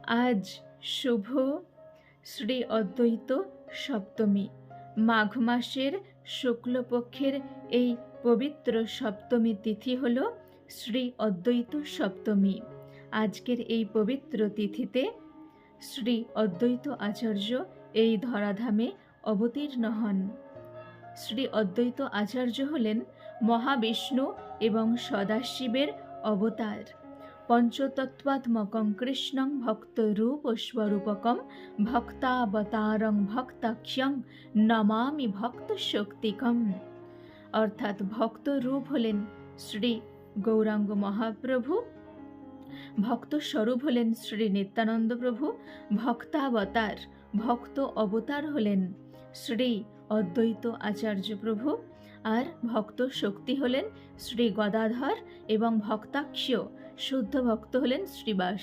আজ শুভ শ্রী অদ্বৈত সপ্তমী। মাঘ মাসের শুক্লপক্ষের এই পবিত্র সপ্তমী তিথি হল শ্রী অদ্বৈত সপ্তমী। আজকের এই পবিত্র তিথিতে শ্রী অদ্বৈত আচার্য এই ধরাধামে অবতীর্ণ হন। শ্রী অদ্বৈত আচার্য হলেন মহাবিষ্ণু এবং সদাশিবের অবতার। পঞ্চতত্ত্বাত্মকং কৃষ্ণং ভক্তরূপস্বরূপকং ভক্তাবতারং ভক্তাখ্যং নমামি ভক্তশক্তিকম। অর্থাৎ ভক্তরূপ হলেন শ্রী গৌরাঙ্গ মহাপ্রভু, ভক্তস্বরূপ হলেন শ্রী নিত্যানন্দ প্রভু, ভক্তাবতার ভক্ত অবতার হলেন শ্রী অদ্বৈত আচার্য প্রভু, আর ভক্ত শক্তি হলেন শ্রী গদাধর এবং ভক্তাক্ষ শুদ্ধ ভক্ত হলেন শ্রীবাস।